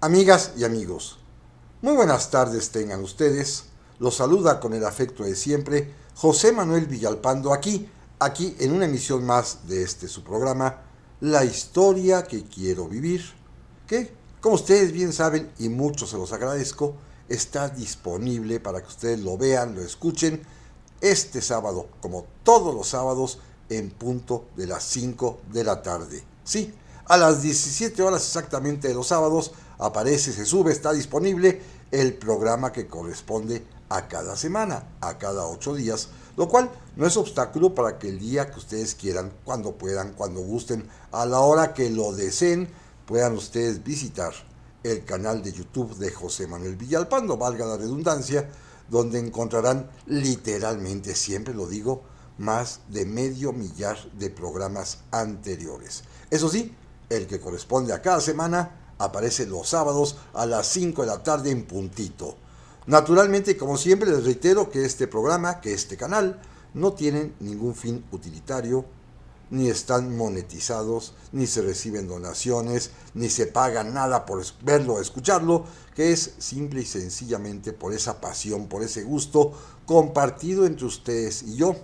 Amigas y amigos, muy buenas tardes tengan ustedes. Los saluda con el afecto de siempre José Manuel Villalpando aquí en una emisión más de su programa, La Historia que Quiero Vivir, que, como ustedes bien saben y mucho se los agradezco, está disponible para que ustedes lo vean, lo escuchen este sábado, como todos los sábados, en punto de las 5 de la tarde. Sí, a las 17 horas exactamente de los sábados aparece, se sube, está disponible el programa que corresponde a cada semana, a cada 8 días, lo cual no es obstáculo para que el día que ustedes quieran, cuando puedan, cuando gusten, a la hora que lo deseen, puedan ustedes visitar el canal de YouTube de José Manuel Villalpando, valga la redundancia, donde encontrarán literalmente, siempre lo digo, más de medio millar de programas anteriores. Eso sí, el que corresponde a cada semana aparece los sábados a las 5 de la tarde en puntito. Naturalmente, como siempre, les reitero que este programa, que este canal, no tienen ningún fin utilitario, ni están monetizados, ni se reciben donaciones, ni se paga nada por verlo o escucharlo, que es simple y sencillamente por esa pasión, por ese gusto compartido entre ustedes y yo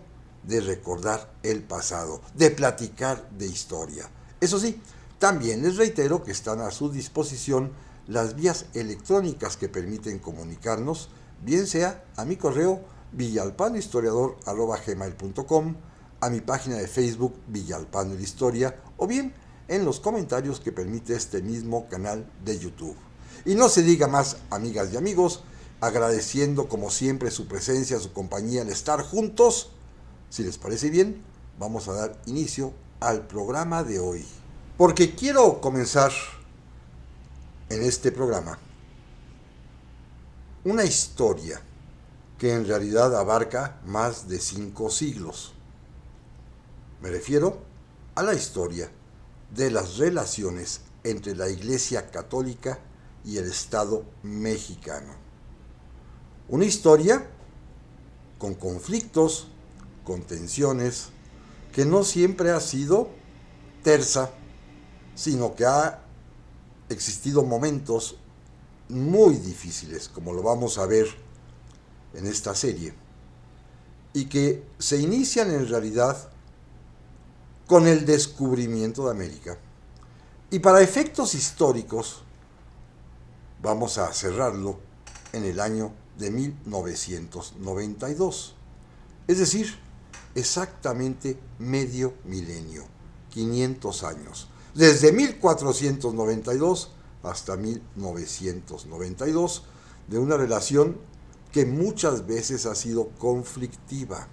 de recordar el pasado, de platicar de historia. Eso sí, también les reitero que están a su disposición las vías electrónicas que permiten comunicarnos, bien sea a mi correo villalpandohistoriador@gmail.com, a mi página de Facebook Villalpando la Historia, o bien en los comentarios que permite este mismo canal de YouTube. Y no se diga más, amigas y amigos, agradeciendo como siempre su presencia, su compañía, el estar juntos. Si les parece bien, vamos a dar inicio al programa de hoy, porque quiero comenzar en este programa una historia que en realidad abarca más de 5 siglos. Me refiero a la historia de las relaciones entre la Iglesia Católica y el Estado mexicano. Una historia con conflictos, con tensiones, que no siempre ha sido tersa, sino que ha existido momentos muy difíciles, como lo vamos a ver en esta serie, y que se inician en realidad con el descubrimiento de América. Y para efectos históricos, vamos a cerrarlo en el año de 1992. Es decir, exactamente medio milenio, 500 años. Desde 1492 hasta 1992, de una relación que muchas veces ha sido conflictiva.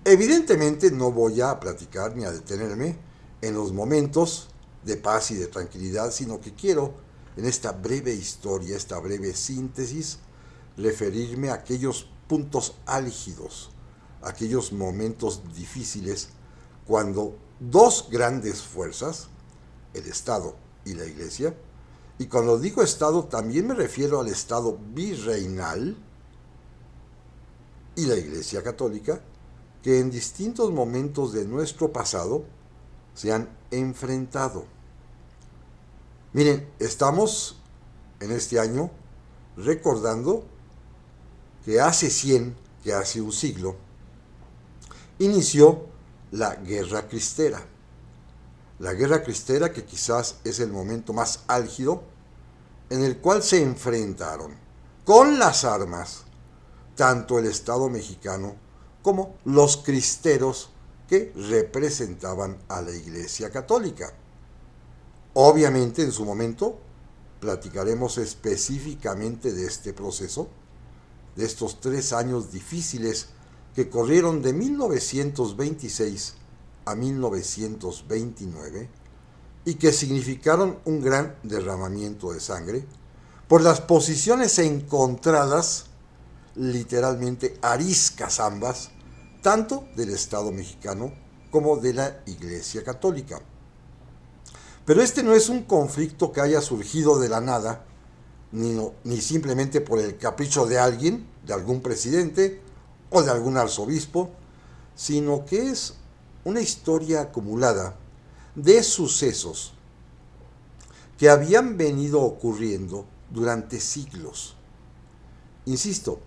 Evidentemente no voy a platicar ni a detenerme en los momentos de paz y de tranquilidad, sino que quiero, en esta breve historia, esta breve síntesis, referirme a aquellos puntos álgidos, aquellos momentos difíciles, cuando dos grandes fuerzas, el Estado y la Iglesia, y cuando digo Estado también me refiero al Estado virreinal y la Iglesia Católica, que en distintos momentos de nuestro pasado se han enfrentado. Miren, estamos en este año recordando que hace 100, que hace un siglo, inició la Guerra Cristera. La Guerra Cristera, que quizás es el momento más álgido, en el cual se enfrentaron con las armas tanto el Estado mexicano como los cristeros que representaban a la Iglesia Católica. Obviamente, en su momento, platicaremos específicamente de este proceso, de estos 3 años difíciles que corrieron de 1926 a 1929 y que significaron un gran derramamiento de sangre por las posiciones encontradas, literalmente ariscas ambas, tanto del Estado mexicano como de la Iglesia Católica. Pero este no es un conflicto que haya surgido de la nada, ni simplemente por el capricho de alguien, de algún presidente o de algún arzobispo, sino que es una historia acumulada de sucesos que habían venido ocurriendo durante siglos. Insisto,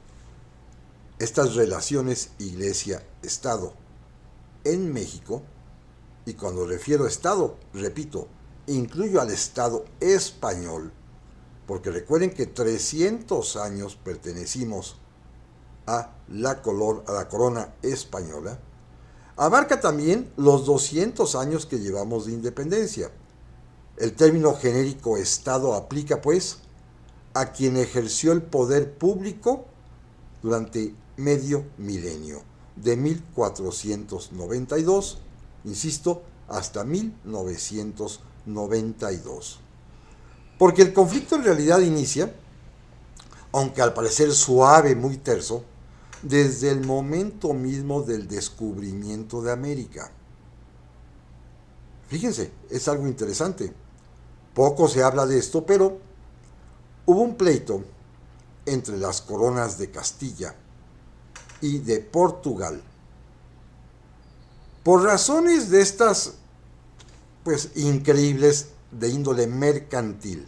estas relaciones Iglesia-Estado en México, y cuando refiero a Estado, repito, incluyo al Estado español, porque recuerden que 300 años pertenecimos a la corona española, abarca también los 200 años que llevamos de independencia. El término genérico Estado aplica, pues, a quien ejerció el poder público durante medio milenio, de 1492, insisto, hasta 1992. Porque el conflicto en realidad inicia, aunque al parecer suave, muy terso, desde el momento mismo del descubrimiento de América. Fíjense, es algo interesante. Poco se habla de esto, pero hubo un pleito entre las coronas de Castilla y de Portugal. Por razones de estas, pues, increíbles de índole mercantil.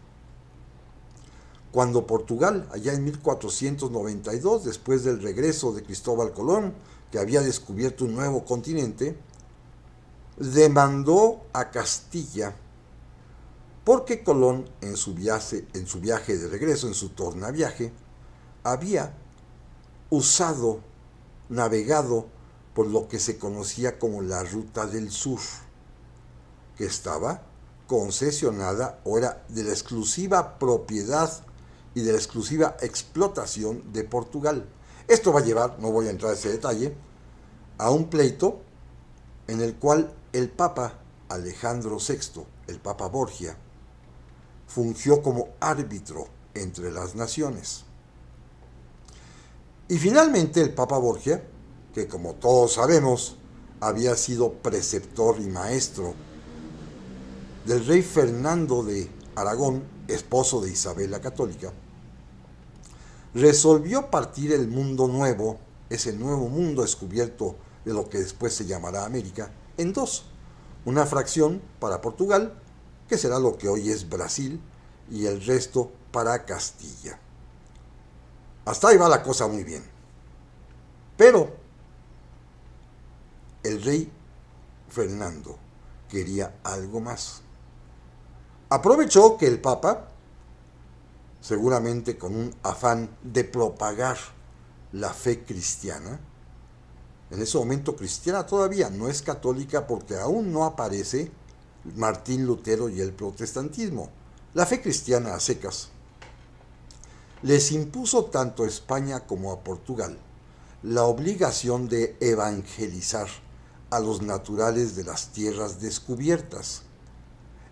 Cuando Portugal, allá en 1492, después del regreso de Cristóbal Colón, que había descubierto un nuevo continente, demandó a Castilla porque Colón en su viaje de regreso, en su tornaviaje, había navegado por lo que se conocía como la Ruta del Sur, que estaba concesionada o era de la exclusiva propiedad y de la exclusiva explotación de Portugal. Esto va a llevar, no voy a entrar en ese detalle, a un pleito en el cual el Papa Alejandro VI, el Papa Borgia, fungió como árbitro entre las naciones. Y finalmente el Papa Borgia, que como todos sabemos, había sido preceptor y maestro del rey Fernando de Aragón, esposo de Isabel la Católica, resolvió partir el mundo nuevo, ese nuevo mundo descubierto de lo que después se llamará América, en dos. Una fracción para Portugal, que será lo que hoy es Brasil, y el resto para Castilla. Hasta ahí va la cosa muy bien. Pero el rey Fernando quería algo más. Aprovechó que el Papa, seguramente con un afán de propagar la fe cristiana, en ese momento cristiana todavía, no es católica porque aún no aparece Martín Lutero y el protestantismo. La fe cristiana a secas les impuso tanto a España como a Portugal la obligación de evangelizar a los naturales de las tierras descubiertas.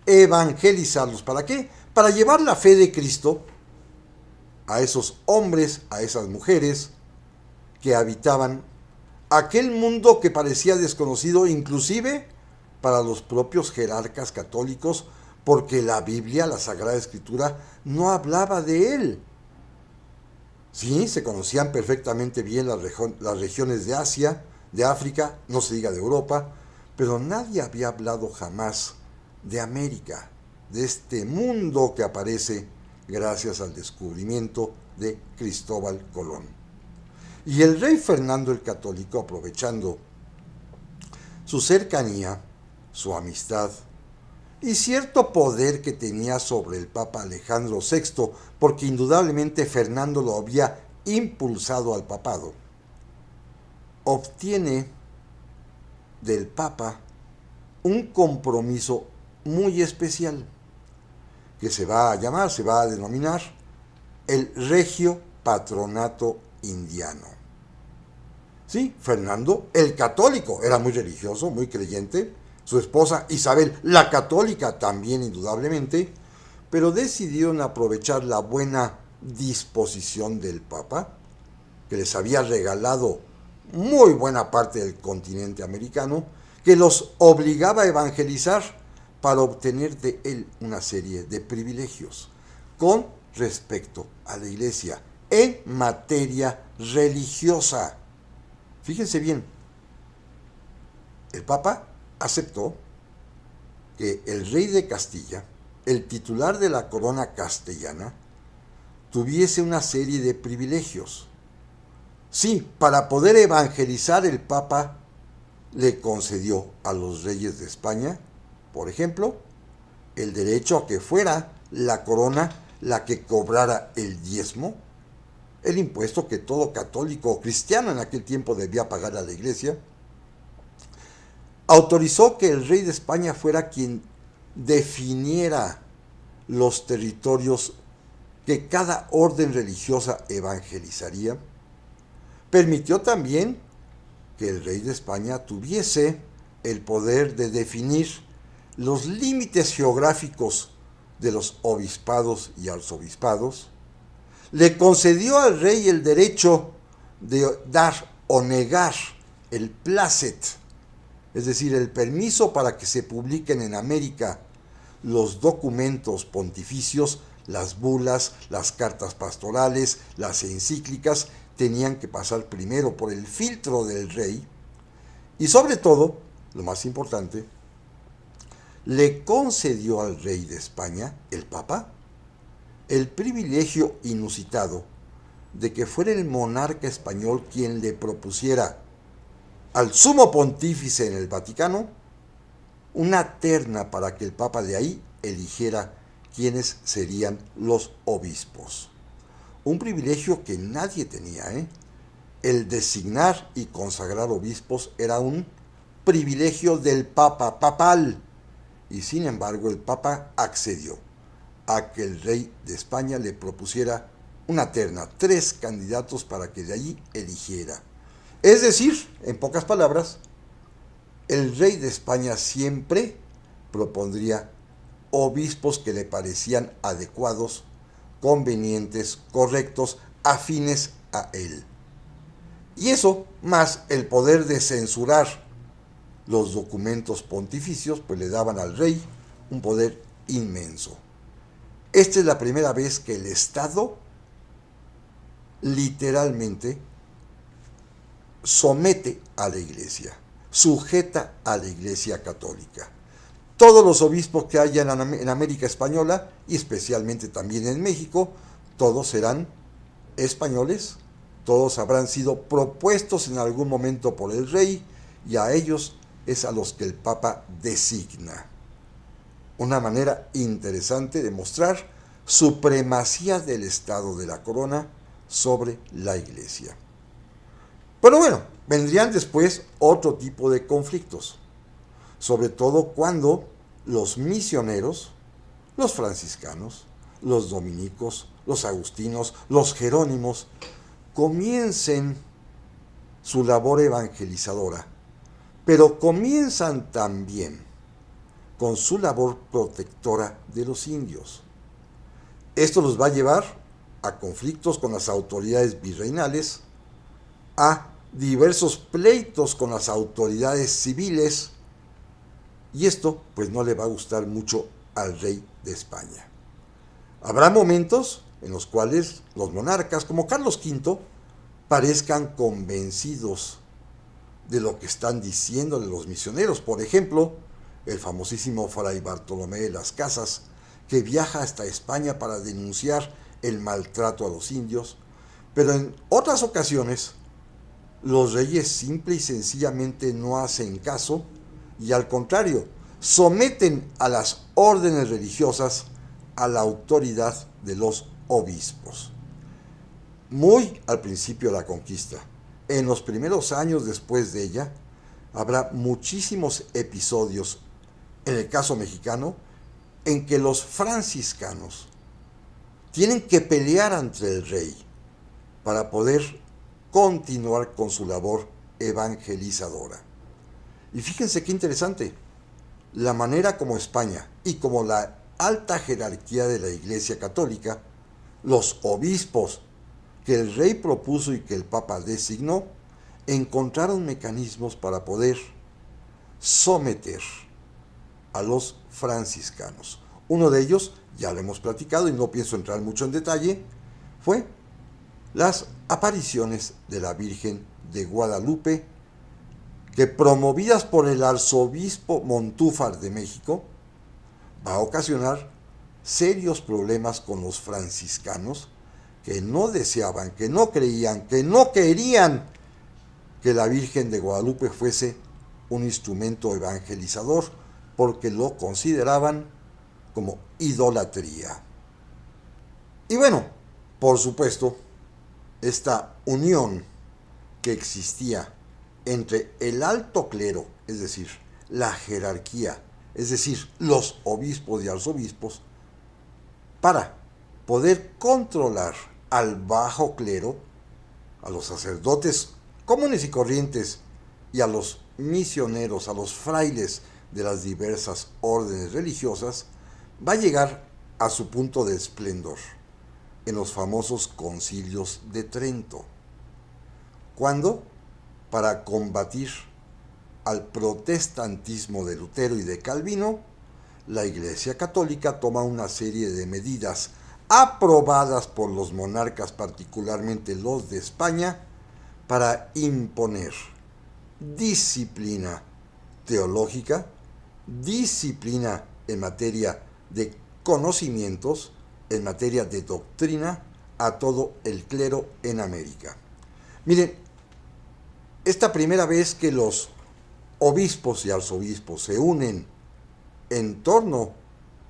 Evangelizarlos, ¿para qué? Para llevar la fe de Cristo a esos hombres, a esas mujeres que habitaban aquel mundo que parecía desconocido inclusive para los propios jerarcas católicos, porque la Biblia, la Sagrada Escritura, no hablaba de él. Sí, se conocían perfectamente bien las regiones de Asia, de África, no se diga de Europa, pero nadie había hablado jamás de América, de este mundo que aparece gracias al descubrimiento de Cristóbal Colón. Y el rey Fernando el Católico, aprovechando su cercanía, su amistad y cierto poder que tenía sobre el Papa Alejandro VI, porque indudablemente Fernando lo había impulsado al papado, obtiene del Papa un compromiso muy especial que se va a denominar el Regio Patronato Indiano. Sí, Fernando, el católico, era muy religioso, muy creyente, su esposa Isabel, la católica también indudablemente, pero decidieron aprovechar la buena disposición del Papa, que les había regalado muy buena parte del continente americano, que los obligaba a evangelizar para obtener de él una serie de privilegios con respecto a la Iglesia en materia religiosa. Fíjense bien, el Papa aceptó que el rey de Castilla el titular de la corona castellana tuviese una serie de privilegios. Sí, para poder evangelizar, el Papa le concedió a los reyes de España, por ejemplo, el derecho a que fuera la corona la que cobrara el diezmo, el impuesto que todo católico o cristiano en aquel tiempo debía pagar a la iglesia. Autorizó que el rey de España fuera quien definiera los territorios que cada orden religiosa evangelizaría. Permitió también que el rey de España tuviese el poder de definir los límites geográficos de los obispados y arzobispados. Le concedió al rey el derecho de dar o negar el placet, es decir, el permiso para que se publiquen en América los documentos pontificios, las bulas, las cartas pastorales, las encíclicas, tenían que pasar primero por el filtro del rey. Y sobre todo, lo más importante, le concedió al rey de España, el Papa, el privilegio inusitado de que fuera el monarca español quien le propusiera al sumo pontífice en el Vaticano una terna para que el Papa de ahí eligiera quiénes serían los obispos. Un privilegio que nadie tenía, ¿eh? El designar y consagrar obispos era un privilegio del Papa papal, y sin embargo el Papa accedió a que el rey de España le propusiera una terna, 3 candidatos para que de allí eligiera. Es decir, en pocas palabras, el rey de España siempre propondría obispos que le parecían adecuados, convenientes, correctos, afines a él. Y eso, más el poder de censurar los documentos pontificios, pues le daban al rey un poder inmenso. Esta es la primera vez que el Estado literalmente somete a la Iglesia, sujeta a la Iglesia católica. Todos los obispos que haya en América Española, y especialmente también en México, todos serán españoles, todos habrán sido propuestos en algún momento por el rey, y a ellos es a los que el Papa designa. Una manera interesante de mostrar supremacía del Estado de la Corona sobre la Iglesia. Pero bueno, vendrían después otro tipo de conflictos, sobre todo cuando los misioneros, los franciscanos, los dominicos, los agustinos, los jerónimos, comiencen su labor evangelizadora, pero comienzan también con su labor protectora de los indios. Esto los va a llevar a conflictos con las autoridades virreinales, a diversos pleitos con las autoridades civiles, y esto pues no le va a gustar mucho al rey de España. Habrá momentos en los cuales los monarcas, como Carlos V, parezcan convencidos de lo que están diciéndole los misioneros. Por ejemplo, el famosísimo Fray Bartolomé de las Casas, que viaja hasta España para denunciar el maltrato a los indios, pero en otras ocasiones los reyes simple y sencillamente no hacen caso y al contrario, someten a las órdenes religiosas a la autoridad de los obispos. Muy al principio de la conquista, en los primeros años después de ella, habrá muchísimos episodios, en el caso mexicano, en que los franciscanos tienen que pelear ante el rey para poder continuar con su labor evangelizadora. Y fíjense qué interesante, la manera como España y como la alta jerarquía de la Iglesia Católica, los obispos que el rey propuso y que el Papa designó, encontraron mecanismos para poder someter a los franciscanos. Uno de ellos, ya lo hemos platicado y no pienso entrar mucho en detalle, fue las apariciones de la Virgen de Guadalupe, que promovidas por el arzobispo Montúfar de México, va a ocasionar serios problemas con los franciscanos, que no deseaban, que no creían, que no querían que la Virgen de Guadalupe fuese un instrumento evangelizador, porque lo consideraban como idolatría. Y bueno, por supuesto, esta unión que existía entre el alto clero, es decir, la jerarquía, es decir, los obispos y arzobispos, para poder controlar al bajo clero, a los sacerdotes comunes y corrientes y a los misioneros, a los frailes de las diversas órdenes religiosas, va a llegar a su punto de esplendor en los famosos concilios de Trento, cuando, para combatir al protestantismo de Lutero y de Calvino, la Iglesia Católica toma una serie de medidas aprobadas por los monarcas, particularmente los de España, para imponer disciplina teológica, disciplina en materia de conocimientos, en materia de doctrina, a todo el clero en América. Miren, esta primera vez que los obispos y arzobispos se unen en torno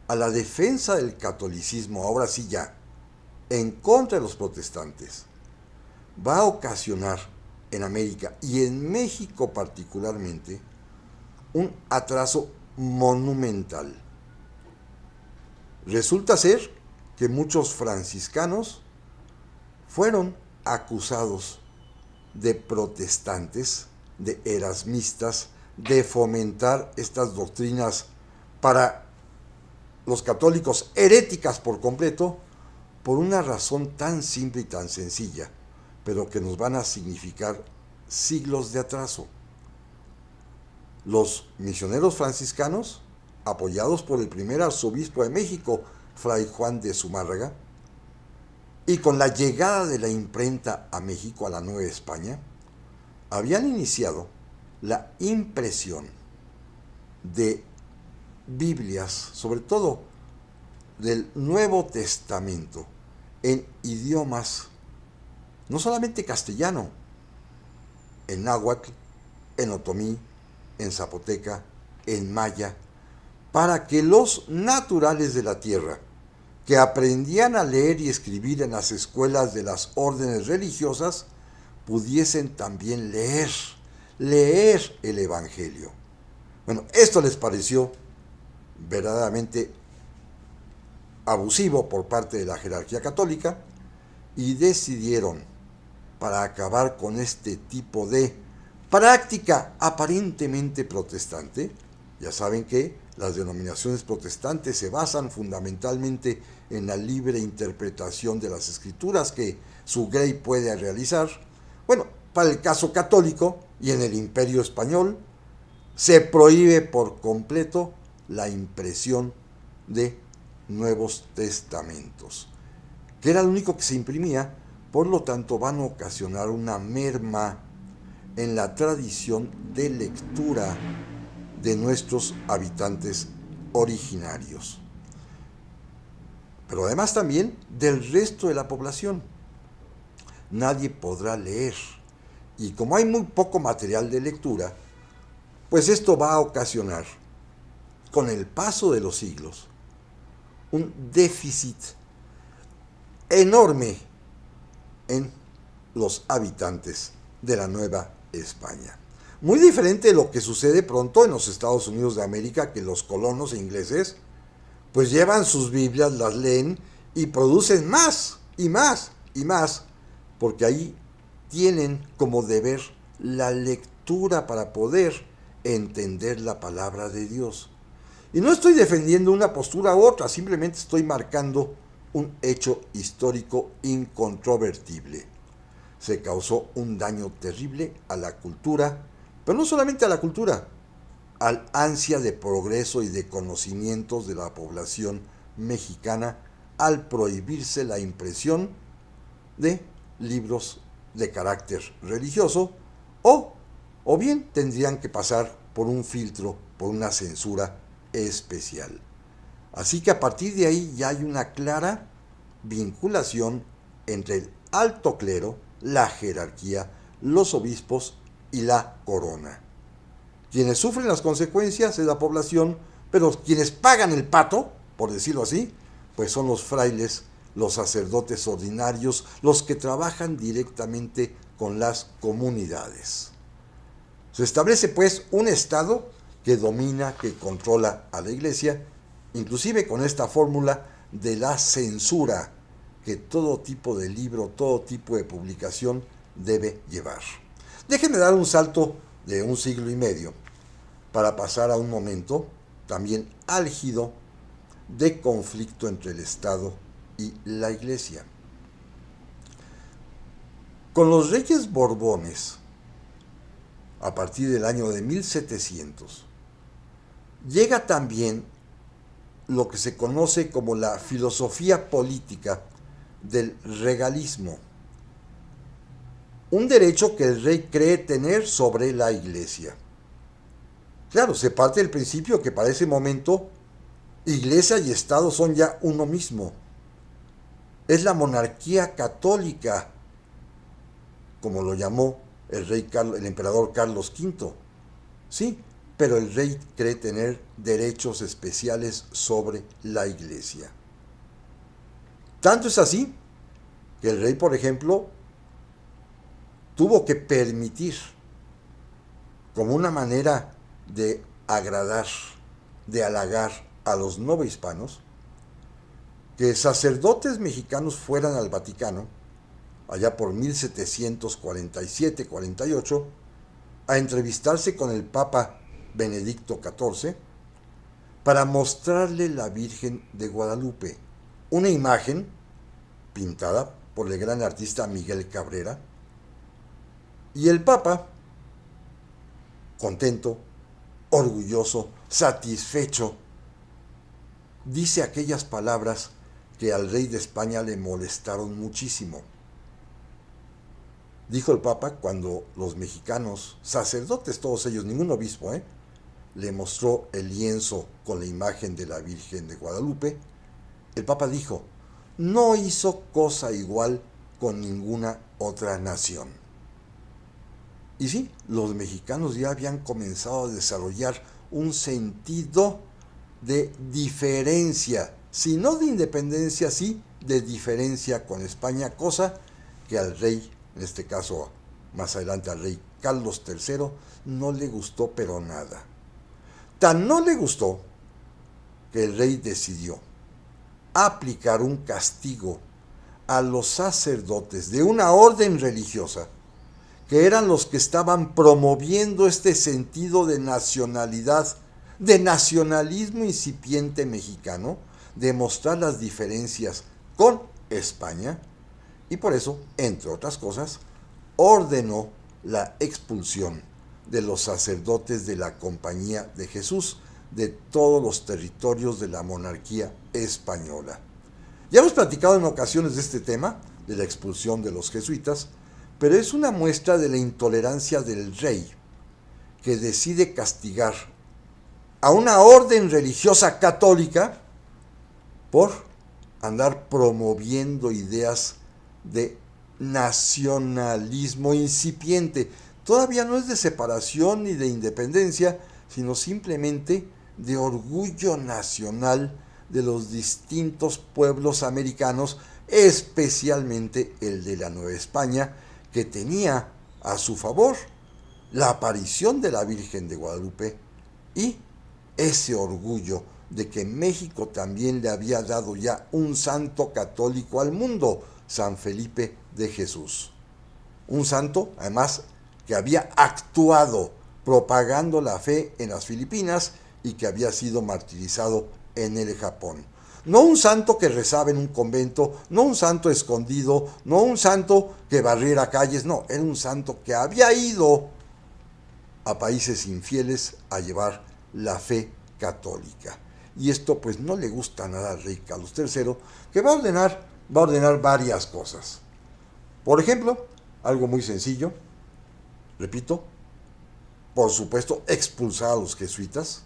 a la defensa del catolicismo, ahora sí ya, en contra de los protestantes, va a ocasionar en América y en México particularmente un atraso monumental. Resulta ser que muchos franciscanos fueron acusados de protestantes, de erasmistas, de fomentar estas doctrinas para los católicos heréticas por completo, por una razón tan simple y tan sencilla, pero que nos van a significar siglos de atraso. Los misioneros franciscanos, apoyados por el primer arzobispo de México, Fray Juan de Zumárraga, y con la llegada de la imprenta a México, a la Nueva España, habían iniciado la impresión de Biblias, sobre todo del Nuevo Testamento, en idiomas no solamente castellano, en náhuatl, en otomí, en zapoteca, en maya, para que los naturales de la tierra, que aprendían a leer y escribir en las escuelas de las órdenes religiosas, pudiesen también leer el Evangelio. Bueno, esto les pareció verdaderamente abusivo por parte de la jerarquía católica y decidieron, para acabar con este tipo de práctica aparentemente protestante, ya saben que las denominaciones protestantes se basan fundamentalmente en la libre interpretación de las escrituras que su grey puede realizar. Bueno, para el caso católico y en el Imperio Español se prohíbe por completo la impresión de Nuevos Testamentos, que era lo único que se imprimía. Por lo tanto, van a ocasionar una merma en la tradición de lectura de nuestros habitantes originarios, pero además también del resto de la población. Nadie podrá leer, y como hay muy poco material de lectura, pues esto va a ocasionar, con el paso de los siglos, un déficit enorme en los habitantes de la Nueva España. Muy diferente de lo que sucede pronto en los Estados Unidos de América, que los colonos ingleses pues llevan sus Biblias, las leen y producen más y más y más, porque ahí tienen como deber la lectura para poder entender la palabra de Dios. Y no estoy defendiendo una postura u otra, simplemente estoy marcando un hecho histórico incontrovertible. Se causó un daño terrible a la cultura, pero no solamente a la cultura, al ansia de progreso y de conocimientos de la población mexicana al prohibirse la impresión de libros de carácter religioso, o bien tendrían que pasar por un filtro, por una censura especial. Así que a partir de ahí ya hay una clara vinculación entre el alto clero, la jerarquía, los obispos y la corona. Quienes sufren las consecuencias es la población, pero quienes pagan el pato, por decirlo así, pues son los frailes, los sacerdotes ordinarios, los que trabajan directamente con las comunidades. Se establece pues un Estado que domina, que controla a la Iglesia, inclusive con esta fórmula de la censura que todo tipo de libro, todo tipo de publicación debe llevar. Déjenme dar un salto de 1,5 siglos para pasar a un momento también álgido de conflicto entre el Estado y la Iglesia. Con los reyes Borbones, a partir del año de 1700, llega también lo que se conoce como la filosofía política del regalismo, un derecho que el rey cree tener sobre la Iglesia. Claro, se parte del principio que para ese momento Iglesia y Estado son ya uno mismo. Es la monarquía católica, como lo llamó el emperador Carlos V. Sí, pero el rey cree tener derechos especiales sobre la Iglesia. Tanto es así que el rey, por ejemplo, tuvo que permitir, como una manera de agradar, de halagar a los novohispanos, que sacerdotes mexicanos fueran al Vaticano, allá por 1747-48, a entrevistarse con el Papa Benedicto XIV para mostrarle la Virgen de Guadalupe, una imagen pintada por el gran artista Miguel Cabrera, y el Papa, contento, orgulloso, satisfecho, dice aquellas palabras que al rey de España le molestaron muchísimo. Dijo el Papa cuando los mexicanos, sacerdotes todos ellos, ningún obispo, le mostró el lienzo con la imagen de la Virgen de Guadalupe, el Papa dijo: no hizo cosa igual con ninguna otra nación. Y sí, los mexicanos ya habían comenzado a desarrollar un sentido de diferencia, si no de independencia, sí de diferencia con España, cosa que al rey, en este caso más adelante al rey Carlos III, no le gustó pero nada. Tan no le gustó que el rey decidió aplicar un castigo a los sacerdotes de una orden religiosa, que eran los que estaban promoviendo este sentido de nacionalidad, de nacionalismo incipiente mexicano, de mostrar las diferencias con España, y por eso, entre otras cosas, ordenó la expulsión de los sacerdotes de la Compañía de Jesús de todos los territorios de la monarquía española. Ya hemos platicado en ocasiones de este tema, de la expulsión de los jesuitas, pero es una muestra de la intolerancia del rey, que decide castigar a una orden religiosa católica por andar promoviendo ideas de nacionalismo incipiente. Todavía no es de separación ni de independencia, sino simplemente de orgullo nacional de los distintos pueblos americanos, especialmente el de la Nueva España, que tenía a su favor la aparición de la Virgen de Guadalupe y ese orgullo de que México también le había dado ya un santo católico al mundo, San Felipe de Jesús. Un santo, además, que había actuado propagando la fe en las Filipinas y que había sido martirizado en el Japón. No un santo que rezaba en un convento, no un santo escondido, no un santo que barriera calles, no, era un santo que había ido a países infieles a llevar la fe católica. Y esto pues no le gusta nada al rey Carlos III, que va a ordenar varias cosas. Por ejemplo, algo muy sencillo, repito, por supuesto, expulsar a los jesuitas,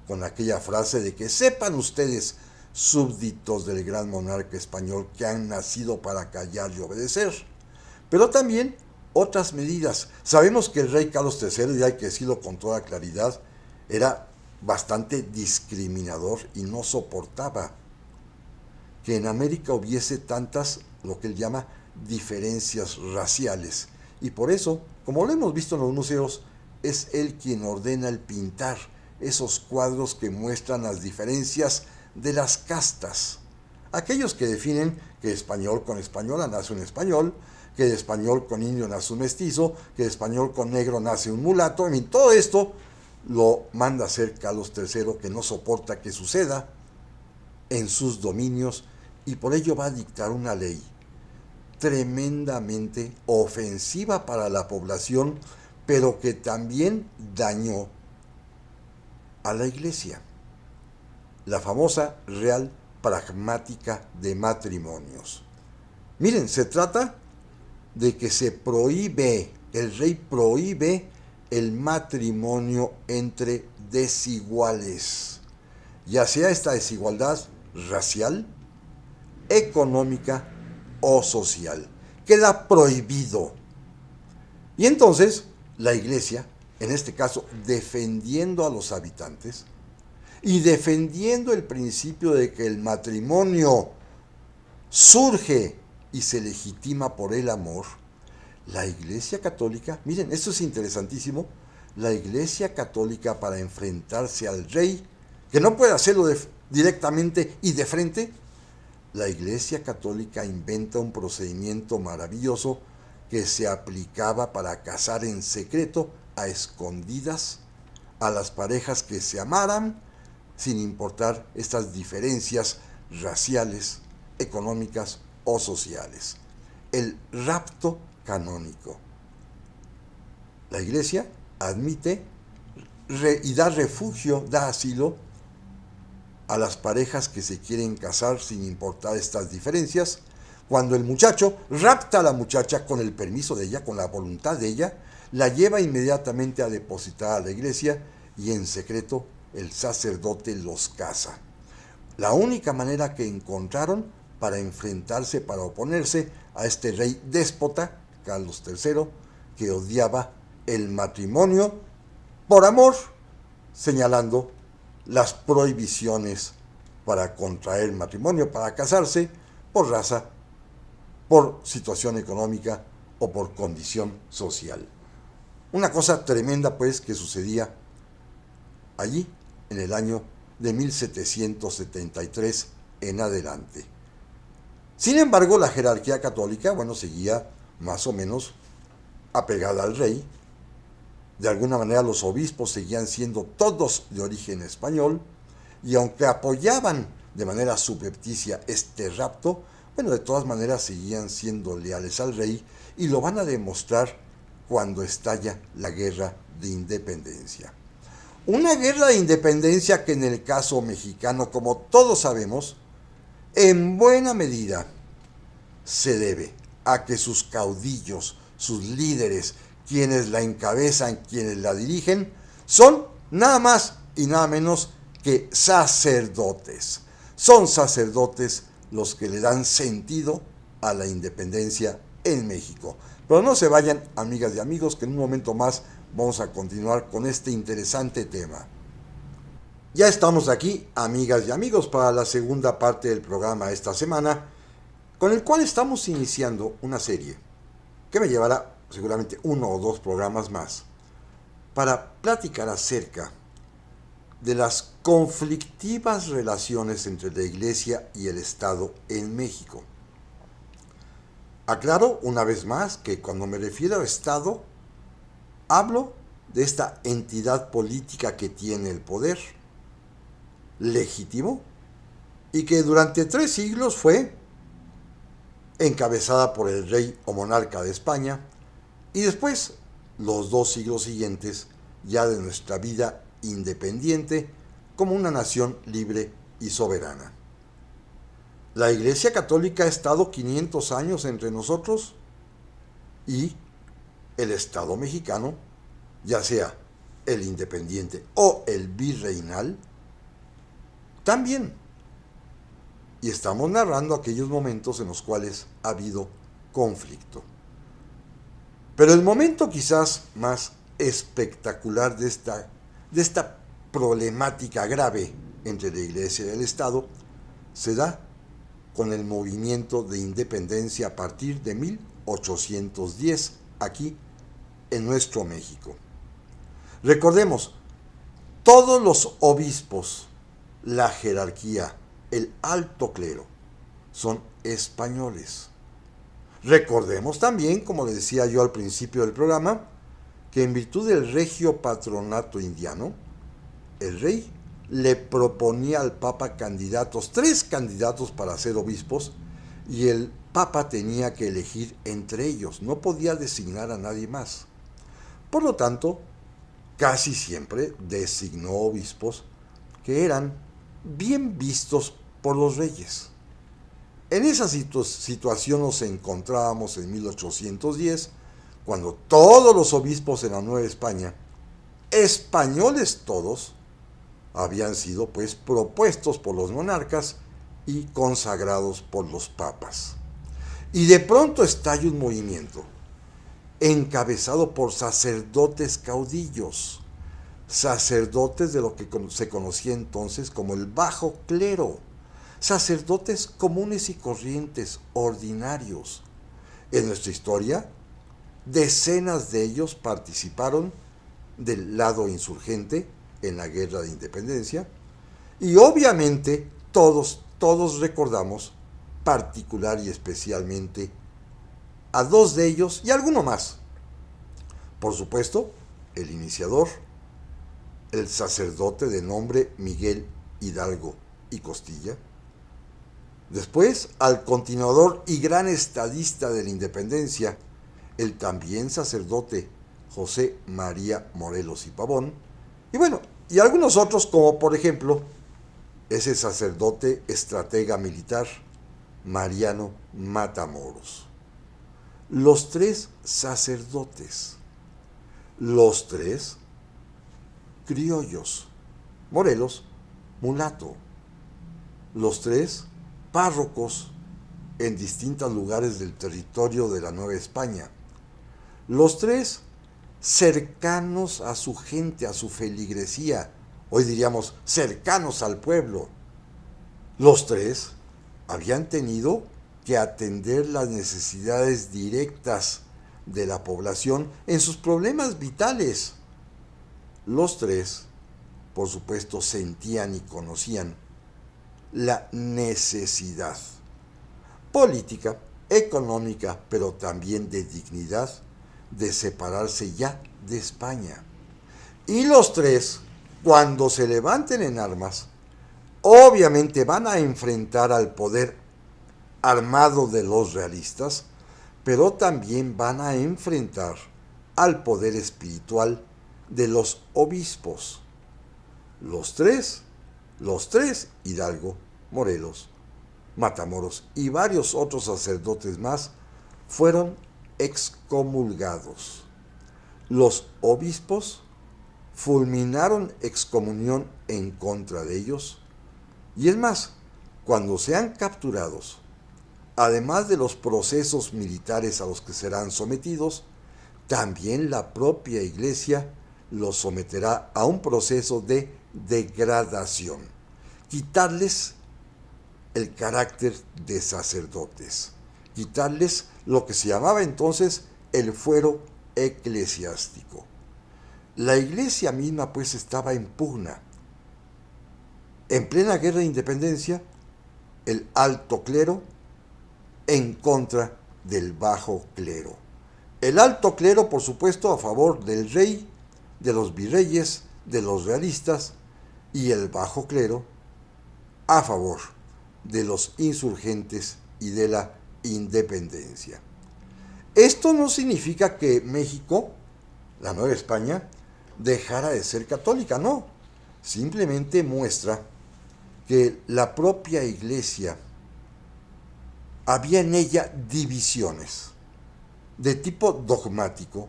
con aquella frase de que sepan ustedes súbditos del gran monarca español que han nacido para callar y obedecer. Pero también otras medidas. Sabemos que el rey Carlos III, y hay que decirlo con toda claridad, era bastante discriminador y no soportaba que en América hubiese tantas, lo que él llama, diferencias raciales. Y por eso, como lo hemos visto en los museos, es él quien ordena el pintar esos cuadros que muestran las diferencias de las castas. Aquellos que definen que español con española nace un español, que de español con indio nace un mestizo, que de español con negro nace un mulato. En fin, todo esto lo manda a hacer Carlos III, que no soporta que suceda en sus dominios, y por ello va a dictar una ley tremendamente ofensiva para la población, pero que también dañó a la Iglesia, la famosa Real Pragmática de Matrimonios. Miren, se trata de que se prohíbe, el rey prohíbe el matrimonio entre desiguales, ya sea esta desigualdad racial, económica o social. Queda prohibido. Y entonces la Iglesia, en este caso defendiendo a los habitantes y defendiendo el principio de que el matrimonio surge y se legitima por el amor, la Iglesia Católica, miren, esto es interesantísimo, la Iglesia Católica, para enfrentarse al rey, que no puede hacerlo directamente y de frente, la Iglesia Católica inventa un procedimiento maravilloso que se aplicaba para casar en secreto, a escondidas, a las parejas que se amaran, sin importar estas diferencias raciales, económicas o sociales. El rapto canónico. La Iglesia admite y da refugio, da asilo a las parejas que se quieren casar sin importar estas diferencias, cuando el muchacho rapta a la muchacha con el permiso de ella, con la voluntad de ella, la lleva inmediatamente a depositar a la iglesia y en secreto el sacerdote los casa. La única manera que encontraron para enfrentarse, para oponerse a este rey déspota, Carlos III, que odiaba el matrimonio por amor, señalando las prohibiciones para contraer matrimonio, para casarse, por raza, por situación económica o por condición social. Una cosa tremenda, pues, que sucedía allí en el año de 1773 en adelante. Sin embargo, la jerarquía católica, seguía más o menos apegada al rey. De alguna manera los obispos seguían siendo todos de origen español, y aunque apoyaban de manera subrepticia este rapto, de todas maneras seguían siendo leales al rey, y lo van a demostrar cuando estalla la Guerra de Independencia. Una guerra de independencia que en el caso mexicano, como todos sabemos, en buena medida se debe a que sus caudillos, sus líderes, quienes la encabezan, quienes la dirigen, son nada más y nada menos que sacerdotes. Son sacerdotes los que le dan sentido a la independencia en México. Pero no se vayan, amigas y amigos, que en un momento más vamos a continuar con este interesante tema. Ya estamos aquí, amigas y amigos, para la segunda parte del programa esta semana, con el cual estamos iniciando una serie que me llevará seguramente 1 o 2 programas más, para platicar acerca de las conflictivas relaciones entre la Iglesia y el Estado en México. Aclaro una vez más que cuando me refiero a Estado, hablo de esta entidad política que tiene el poder legítimo y que durante 3 siglos fue encabezada por el rey o monarca de España, y después los 2 siglos siguientes ya de nuestra vida independiente como una nación libre y soberana. La Iglesia Católica ha estado 500 años entre nosotros, y el Estado mexicano, ya sea el independiente o el virreinal, también. y estamos narrando aquellos momentos en los cuales ha habido conflicto. Pero el momento quizás más espectacular de esta problemática grave entre la Iglesia y el Estado se da con el movimiento de independencia a partir de 1810 aquí en nuestro México. Recordemos, todos los obispos, la jerarquía, el alto clero, son españoles. Recordemos también, como le decía yo al principio del programa, que en virtud del regio patronato indiano, el rey le proponía al papa candidatos, 3 candidatos para ser obispos, y el papa tenía que elegir entre ellos, no podía designar a nadie más. Por lo tanto, casi siempre designó obispos que eran bien vistos por los reyes. En esa situación nos encontrábamos en 1810, cuando todos los obispos en la Nueva España, españoles todos, habían sido pues propuestos por los monarcas y consagrados por los papas. Y de pronto estalla un movimiento encabezado por sacerdotes caudillos, sacerdotes de lo que se conocía entonces como el bajo clero, sacerdotes comunes y corrientes, ordinarios. En nuestra historia, decenas de ellos participaron del lado insurgente en la Guerra de Independencia, y obviamente todos recordamos particular y especialmente a 2 de ellos y alguno más. Por supuesto, el iniciador, el sacerdote de nombre Miguel Hidalgo y Costilla. Después, al continuador y gran estadista de la independencia, el también sacerdote José María Morelos y Pavón. Y bueno, y algunos otros como por ejemplo, ese sacerdote estratega militar, Mariano Matamoros. Los 3 sacerdotes, los 3 criollos, Morelos, mulato, los 3 párrocos en distintos lugares del territorio de la Nueva España, los 3 cercanos a su gente, a su feligresía, hoy diríamos cercanos al pueblo. Los 3 habían tenido que atender las necesidades directas de la población en sus problemas vitales. Los 3, por supuesto, sentían y conocían la necesidad política, económica, pero también de dignidad, de separarse ya de España. Y los 3, cuando se levanten en armas, obviamente van a enfrentar al poder armado de los realistas, pero también van a enfrentar al poder espiritual de los obispos. Los tres, Hidalgo, Morelos, Matamoros y varios otros sacerdotes más, fueron excomulgados. Los obispos fulminaron excomunión en contra de ellos, y es más, cuando sean capturados, además de los procesos militares a los que serán sometidos, también la propia Iglesia los someterá a un proceso de degradación, quitarles el carácter de sacerdotes, quitarles lo que se llamaba entonces el fuero eclesiástico. La Iglesia misma pues estaba en pugna. En plena guerra de independencia, el alto clero en contra del bajo clero. El alto clero, por supuesto, a favor del rey, de los virreyes, de los realistas, y el bajo clero a favor de los insurgentes y de la independencia. Esto no significa que México, la Nueva España, dejara de ser católica, no. Simplemente muestra que la propia Iglesia, había en ella divisiones de tipo dogmático,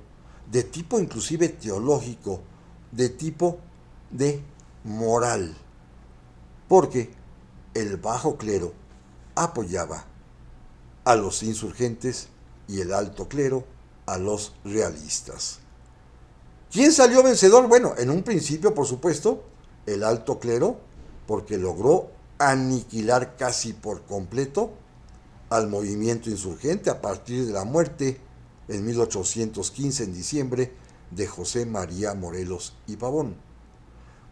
de tipo inclusive teológico, de tipo de moral, porque el bajo clero apoyaba a los insurgentes y el alto clero a los realistas. ¿Quién salió vencedor? Bueno, en un principio, por supuesto, el alto clero, porque logró aniquilar casi por completo al movimiento insurgente a partir de la muerte en 1815, en diciembre, de José María Morelos y Pavón.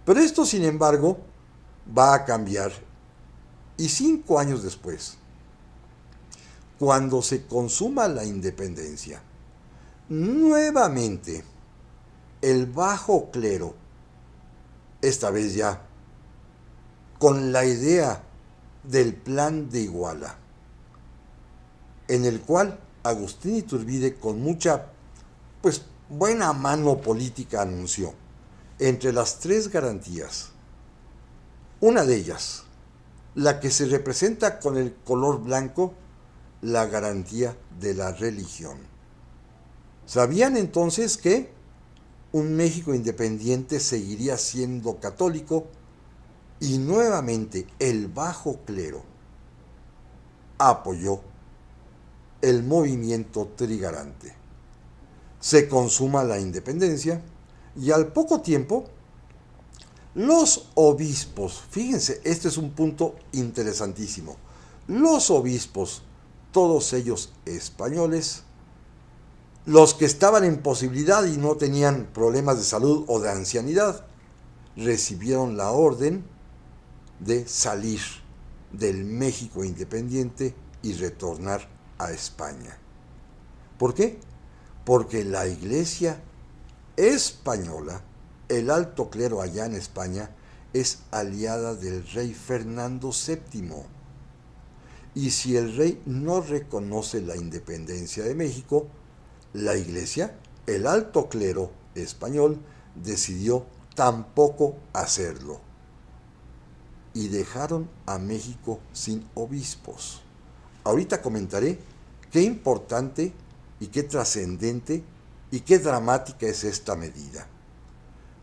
Pero esto, sin embargo, va a cambiar, y 5 años después, cuando se consuma la independencia, nuevamente el bajo clero, esta vez ya con la idea del Plan de Iguala, en el cual Agustín Iturbide, con mucha buena mano política, anunció entre las 3 garantías, una de ellas, la que se representa con el color blanco, la garantía de la religión. ¿Sabían entonces que un México independiente seguiría siendo católico? Y nuevamente el bajo clero apoyó el movimiento trigarante. Se consuma la independencia y al poco tiempo los obispos, fíjense, este es un punto interesantísimo, los obispos, todos ellos españoles, los que estaban en posibilidad y no tenían problemas de salud o de ancianidad, recibieron la orden de salir del México independiente y retornar a España. ¿Por qué? Porque la Iglesia española, el alto clero allá en España, es aliada del rey Fernando VII. Y si el rey no reconoce la independencia de México, la Iglesia, el alto clero español, decidió tampoco hacerlo. Y dejaron a México sin obispos. Ahorita comentaré qué importante y qué trascendente y qué dramática es esta medida.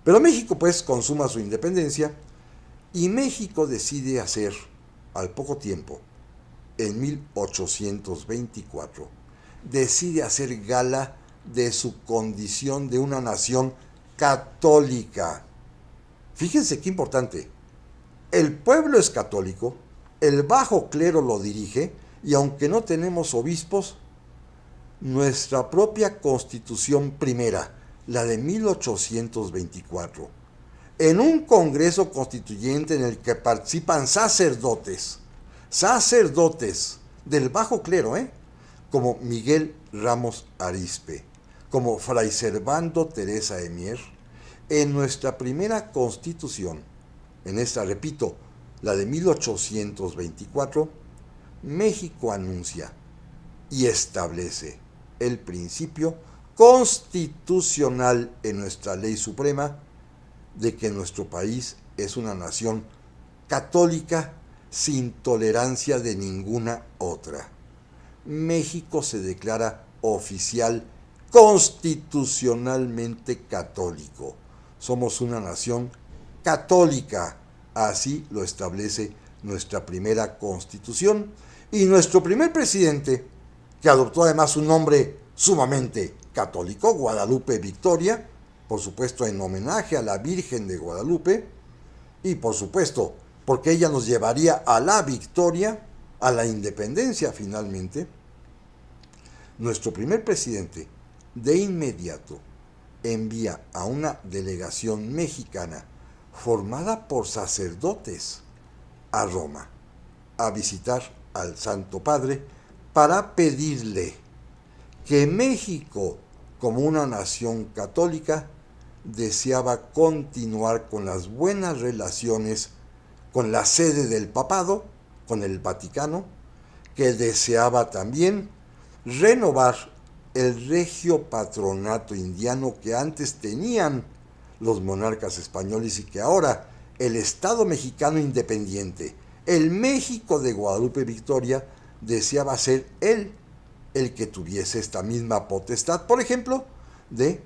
Pero México consuma su independencia y México decide hacer, al poco tiempo, en 1824, decide hacer gala de su condición de una nación católica. Fíjense qué importante. El pueblo es católico, el bajo clero lo dirige, y aunque no tenemos obispos, nuestra propia Constitución primera, la de 1824, en un congreso constituyente en el que participan sacerdotes del bajo clero, como Miguel Ramos Arizpe, como Fray Servando Teresa de Mier, en nuestra primera Constitución, en esta, repito, la de 1824, México anuncia y establece el principio constitucional en nuestra ley suprema de que nuestro país es una nación católica sin tolerancia de ninguna otra. México se declara oficial constitucionalmente católico. Somos una nación católica, así lo establece nuestra primera Constitución, y nuestro primer presidente, que adoptó además un nombre sumamente católico, Guadalupe Victoria, por supuesto en homenaje a la Virgen de Guadalupe, y por supuesto porque ella nos llevaría a la victoria, a la independencia finalmente. Nuestro primer presidente de inmediato envía a una delegación mexicana formada por sacerdotes a Roma a visitar al Santo Padre para pedirle que México, como una nación católica, deseaba continuar con las buenas relaciones con la sede del papado, con el Vaticano, que deseaba también renovar el regio patronato indiano que antes tenían los monarcas españoles y que ahora el Estado mexicano independiente, el México de Guadalupe Victoria, deseaba ser él el que tuviese esta misma potestad, por ejemplo, de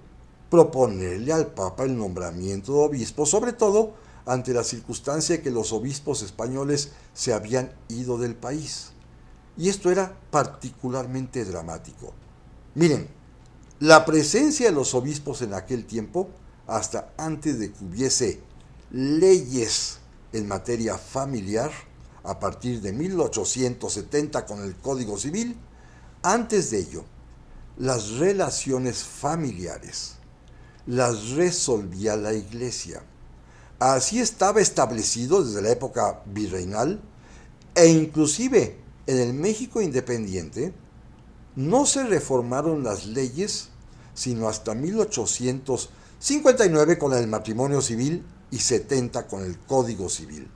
proponerle al Papa el nombramiento de obispos, sobre todo ante la circunstancia de que los obispos españoles se habían ido del país. Y esto era particularmente dramático. Miren, la presencia de los obispos en aquel tiempo, hasta antes de que hubiese leyes en materia familiar, a partir de 1870 con el Código Civil, antes de ello, las relaciones familiares las resolvía la Iglesia. Así estaba establecido desde la época virreinal e inclusive en el México independiente no se reformaron las leyes sino hasta 1859 con el matrimonio civil y 70 con el Código Civil.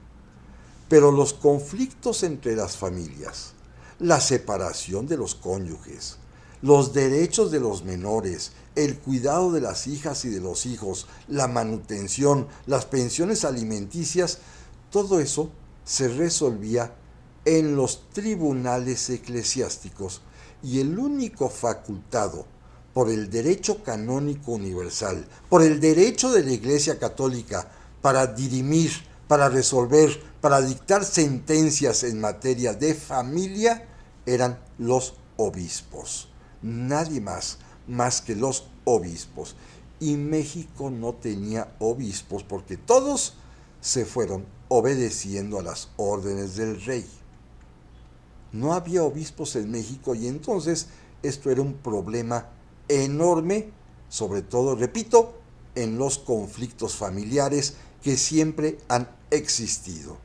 Pero los conflictos entre las familias, la separación de los cónyuges, los derechos de los menores, el cuidado de las hijas y de los hijos, la manutención, las pensiones alimenticias, todo eso se resolvía en los tribunales eclesiásticos y el único facultado por el derecho canónico universal, por el derecho de la Iglesia Católica para dirimir, para resolver, para dictar sentencias en materia de familia, eran los obispos. Nadie más que los obispos. Y México no tenía obispos porque todos se fueron obedeciendo a las órdenes del rey. No había obispos en México y entonces esto era un problema enorme, sobre todo, repito, en los conflictos familiares que siempre han existido.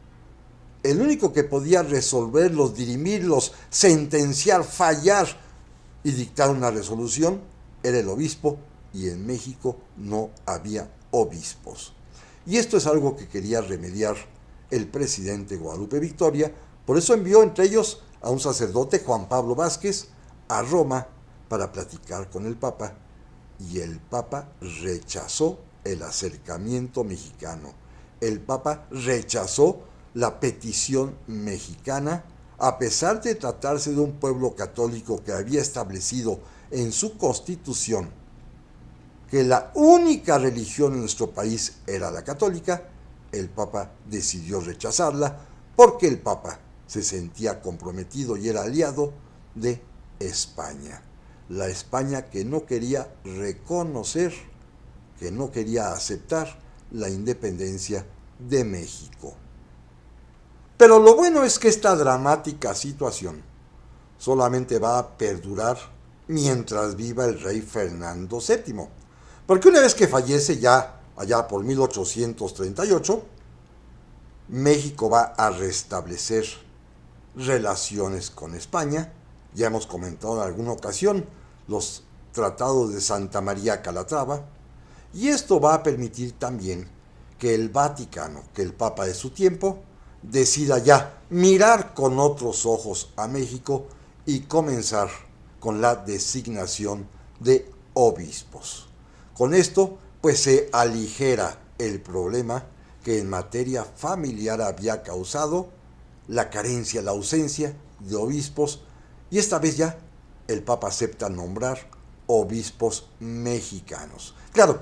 El único que podía resolverlos, dirimirlos, sentenciar, fallar y dictar una resolución era el obispo, y en México no había obispos. Y esto es algo que quería remediar el presidente Guadalupe Victoria, por eso envió entre ellos a un sacerdote, Juan Pablo Vázquez, a Roma para platicar con el Papa, y el Papa rechazó el acercamiento mexicano. El Papa rechazó la petición mexicana, a pesar de tratarse de un pueblo católico que había establecido en su constitución que la única religión en nuestro país era la católica. El Papa decidió rechazarla porque el Papa se sentía comprometido y era aliado de España. La España que no quería reconocer, que no quería aceptar la independencia de México. Pero lo bueno es que esta dramática situación solamente va a perdurar mientras viva el rey Fernando VII. Porque una vez que fallece ya allá por 1838, México va a restablecer relaciones con España. Ya hemos comentado en alguna ocasión los tratados de Santa María Calatrava, y esto va a permitir también que el Vaticano, que el Papa de su tiempo, decida ya mirar con otros ojos a México y comenzar con la designación de obispos. Con esto, pues se aligera el problema que en materia familiar había causado la carencia, la ausencia de obispos, y esta vez ya el Papa acepta nombrar obispos mexicanos. Claro,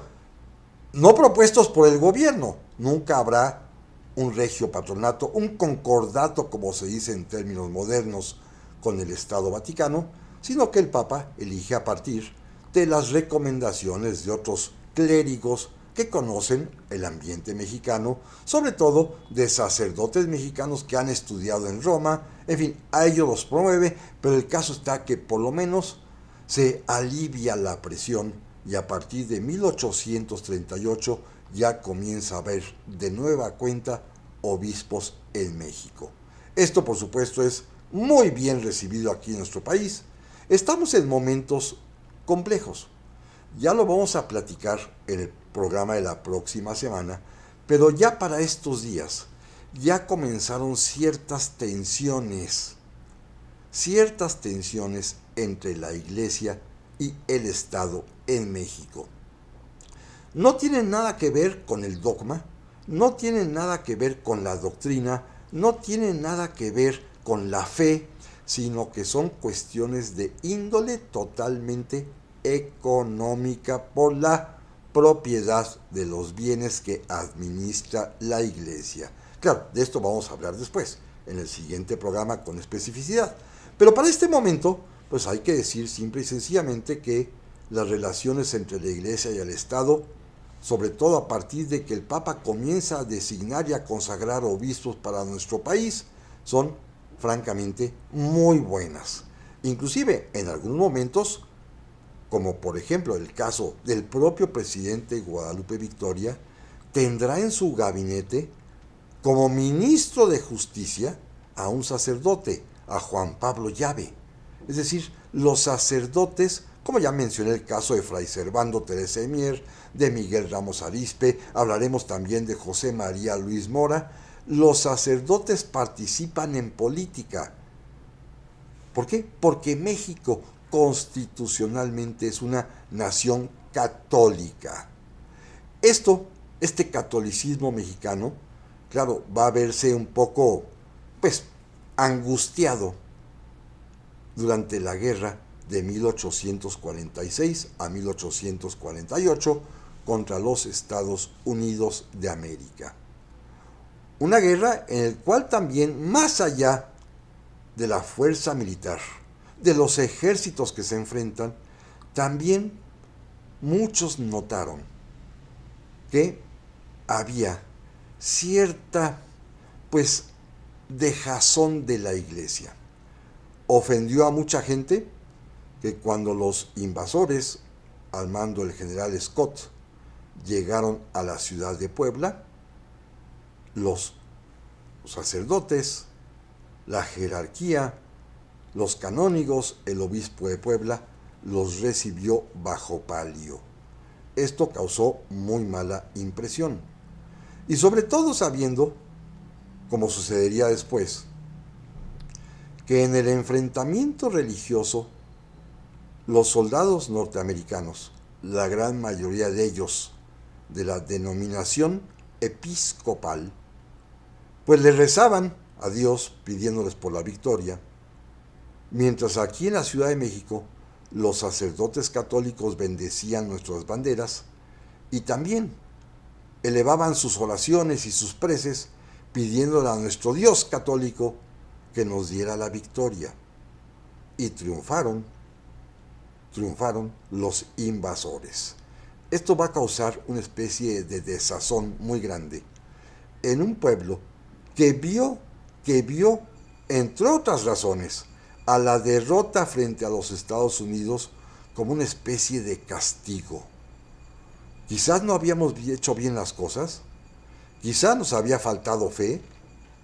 no propuestos por el gobierno, nunca habrá un regio patronato, un concordato, como se dice en términos modernos, con el Estado Vaticano, sino que el Papa elige a partir de las recomendaciones de otros clérigos que conocen el ambiente mexicano, sobre todo de sacerdotes mexicanos que han estudiado en Roma. En fin, a ellos los promueve, pero el caso está que por lo menos se alivia la presión y a partir de 1838 ya comienza a haber de nueva cuenta obispos en México. Esto, por supuesto, es muy bien recibido aquí en nuestro país. Estamos en momentos complejos. Ya lo vamos a platicar en el programa de la próxima semana, pero ya para estos días ya comenzaron ciertas tensiones entre la Iglesia y el Estado en México. No tienen nada que ver con el dogma, no tienen nada que ver con la doctrina, no tienen nada que ver con la fe, sino que son cuestiones de índole totalmente económica por la propiedad de los bienes que administra la Iglesia. Claro, de esto vamos a hablar después, en el siguiente programa con especificidad. Pero para este momento, pues hay que decir simple y sencillamente que las relaciones entre la Iglesia y el Estado, sobre todo a partir de que el Papa comienza a designar y a consagrar obispos para nuestro país, son francamente muy buenas. Inclusive en algunos momentos, como por ejemplo el caso del propio presidente Guadalupe Victoria, tendrá en su gabinete como ministro de Justicia a un sacerdote, a Juan Pablo Llave. Es decir, los sacerdotes, como ya mencioné el caso de Fray Servando Teresa de Mier, de Miguel Ramos Arizpe, hablaremos también de José María Luis Mora, los sacerdotes participan en política. ¿Por qué? Porque México constitucionalmente es una nación católica. Este catolicismo mexicano, claro, va a verse un poco, pues, angustiado durante la guerra de 1846 a 1848 contra los Estados Unidos de América. Una guerra en la cual también, más allá de la fuerza militar, de los ejércitos que se enfrentan, también muchos notaron que había cierta, pues, dejazón de la Iglesia. Ofendió a mucha gente que cuando los invasores, al mando del general Scott, llegaron a la ciudad de Puebla, los sacerdotes, la jerarquía, los canónigos, el obispo de Puebla, los recibió bajo palio. Esto causó muy mala impresión. Y sobre todo sabiendo, como sucedería después, que en el enfrentamiento religioso, los soldados norteamericanos, la gran mayoría de ellos de la denominación episcopal, pues le rezaban a Dios pidiéndoles por la victoria, mientras aquí en la Ciudad de México los sacerdotes católicos bendecían nuestras banderas y también elevaban sus oraciones y sus preces pidiéndole a nuestro Dios católico que nos diera la victoria. Y triunfaron los invasores. Esto va a causar una especie de desazón muy grande en un pueblo que vio, entre otras razones, a la derrota frente a los Estados Unidos como una especie de castigo. Quizás no habíamos hecho bien las cosas, quizás nos había faltado fe,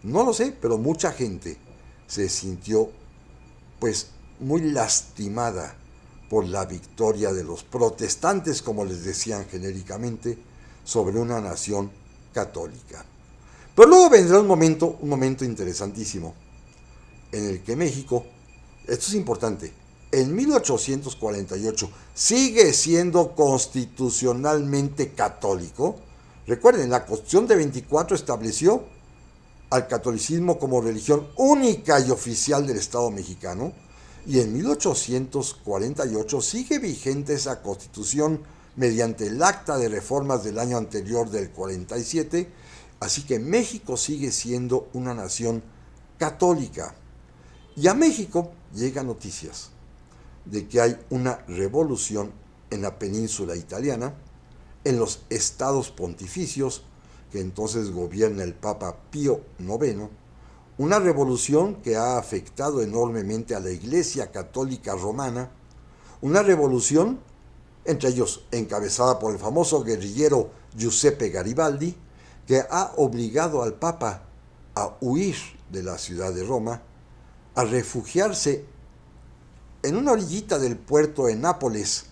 no lo sé, pero mucha gente se sintió pues muy lastimada por la victoria de los protestantes, como les decían genéricamente, sobre una nación católica. Pero luego vendrá un momento interesantísimo, en el que México, esto es importante, en 1848 sigue siendo constitucionalmente católico. Recuerden, la Constitución de 24 estableció al catolicismo como religión única y oficial del Estado mexicano, y en 1848 sigue vigente esa Constitución mediante el Acta de Reformas del año anterior del 47, así que México sigue siendo una nación católica. Y a México llegan noticias de que hay una revolución en la península italiana, en los estados pontificios, que entonces gobierna el Papa Pío IX, una revolución que ha afectado enormemente a la Iglesia Católica Romana, una revolución, entre ellos encabezada por el famoso guerrillero Giuseppe Garibaldi, que ha obligado al Papa a huir de la ciudad de Roma, a refugiarse en una orillita del puerto de Nápoles,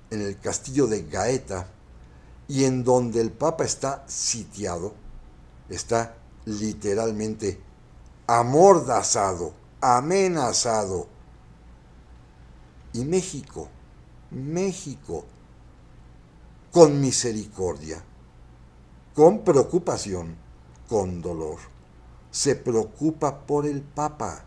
en el castillo de Gaeta, y en donde el Papa está sitiado, está literalmente amordazado, amenazado. Y México, con misericordia, con preocupación, con dolor, se preocupa por el Papa.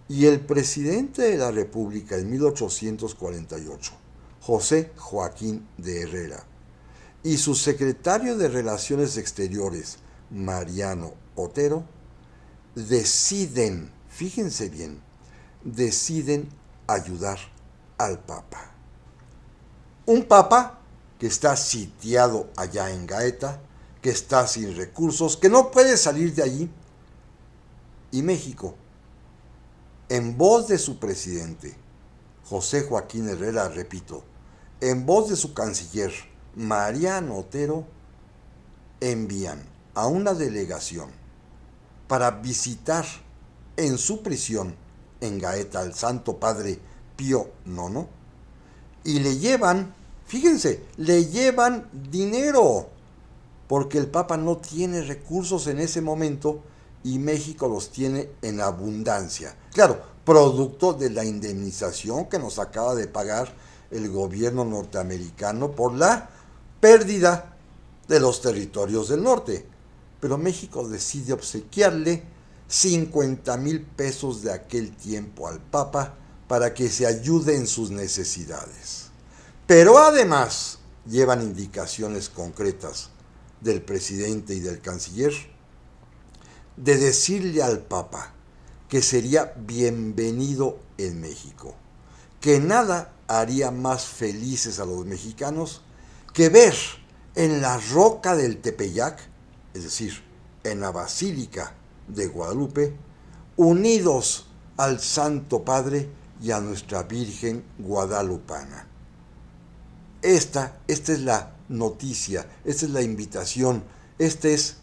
Y el presidente de la República en 1848, José Joaquín de Herrera, y su secretario de Relaciones Exteriores, Mariano Otero, deciden, fíjense bien, deciden ayudar al Papa. Un Papa que está sitiado allá en Gaeta, que está sin recursos, que no puede salir de allí. Y México, en voz de su presidente, José Joaquín Herrera, repito, en voz de su canciller, Mariano Otero, envían a una delegación para visitar en su prisión en Gaeta al Santo Padre Pío IX y le llevan, fíjense, le llevan dinero, porque el Papa no tiene recursos en ese momento y México los tiene en abundancia. Claro, producto de la indemnización que nos acaba de pagar el gobierno norteamericano por la pérdida de los territorios del norte. Pero México decide obsequiarle 50,000 pesos de aquel tiempo al Papa para que se ayude en sus necesidades. Pero además llevan indicaciones concretas del presidente y del canciller de decirle al Papa que sería bienvenido en México, que nada haría más felices a los mexicanos que ver en la roca del Tepeyac, es decir, en la Basílica de Guadalupe, unidos al Santo Padre y a nuestra Virgen Guadalupana. Esta es la noticia, esta es la invitación, este es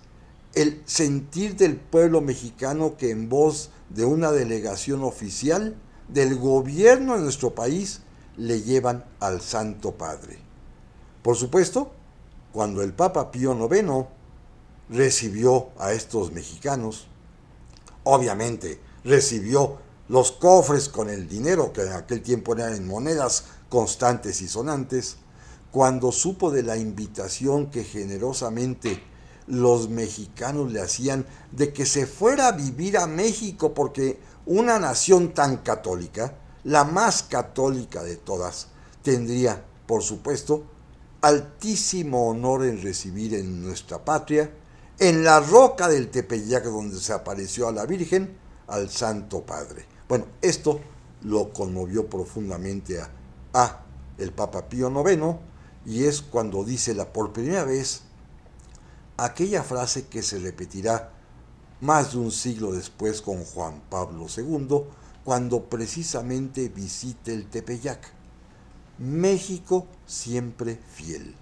el sentir del pueblo mexicano que en voz de una delegación oficial del gobierno de nuestro país le llevan al Santo Padre. Por supuesto, cuando el Papa Pío IX recibió a estos mexicanos, obviamente recibió los cofres con el dinero, que en aquel tiempo eran en monedas constantes y sonantes, cuando supo de la invitación que generosamente los mexicanos le hacían de que se fuera a vivir a México, porque una nación tan católica, la más católica de todas, tendría, por supuesto, altísimo honor en recibir en nuestra patria, en la roca del Tepeyac donde se apareció a la Virgen, al Santo Padre. Bueno, esto lo conmovió profundamente a el Papa Pío IX, y es cuando dice por primera vez aquella frase que se repetirá más de un siglo después con Juan Pablo II, cuando precisamente visite el Tepeyac: México siempre fiel.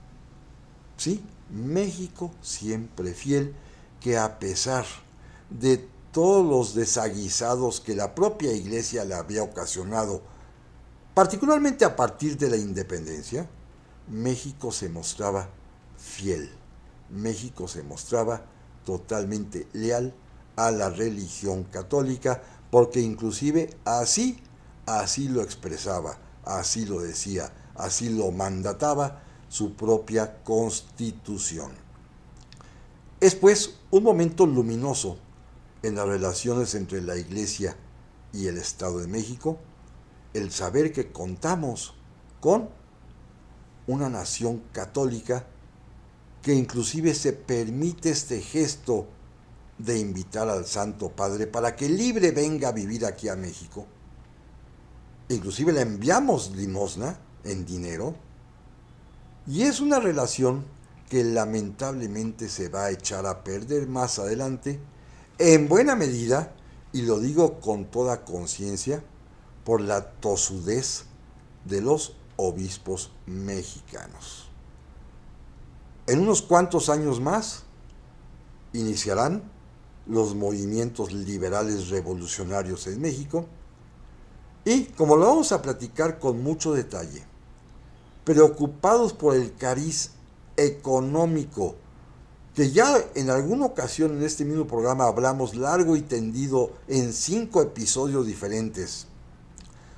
¿Sí? México siempre fiel, que a pesar de todos los desaguisados que la propia Iglesia le había ocasionado, particularmente a partir de la independencia, México se mostraba fiel. México se mostraba totalmente leal a la religión católica, porque inclusive así lo expresaba, así lo decía, así lo mandataba su propia Constitución. Es pues un momento luminoso en las relaciones entre la Iglesia y el Estado de México, el saber que contamos con una nación católica que inclusive se permite este gesto de invitar al Santo Padre para que libre venga a vivir aquí a México. Inclusive le enviamos limosna en dinero, y es una relación que lamentablemente se va a echar a perder más adelante, en buena medida, y lo digo con toda conciencia, por la tosudez de los obispos mexicanos. En unos cuantos años más iniciarán los movimientos liberales revolucionarios en México, y, como lo vamos a platicar con mucho detalle, preocupados por el cariz económico, que ya en alguna ocasión en este mismo programa hablamos largo y tendido en 5 episodios diferentes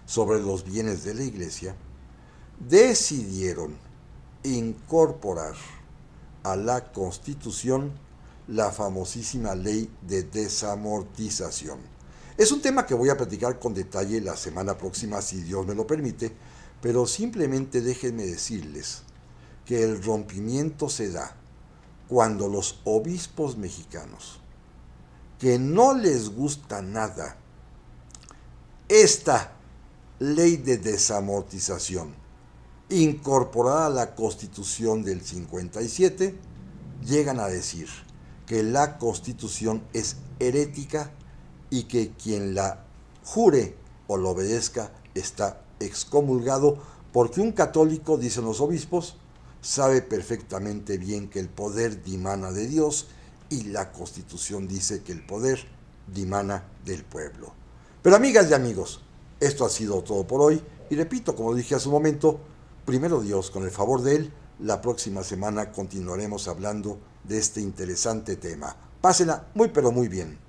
sobre los bienes de la Iglesia, decidieron incorporar a la Constitución la famosísima ley de desamortización. Es un tema que voy a platicar con detalle la semana próxima, si Dios me lo permite, pero simplemente déjenme decirles que el rompimiento se da cuando los obispos mexicanos, que no les gusta nada esta ley de desamortización, incorporada a la Constitución del 57, llegan a decir que la Constitución es herética y que quien la jure o lo obedezca está excomulgado, porque un católico, dicen los obispos, sabe perfectamente bien que el poder dimana de Dios y la Constitución dice que el poder dimana del pueblo. Pero amigas y amigos, esto ha sido todo por hoy y repito, como dije hace un momento, primero Dios, con el favor de Él, la próxima semana continuaremos hablando de este interesante tema. Pásenla muy pero muy bien.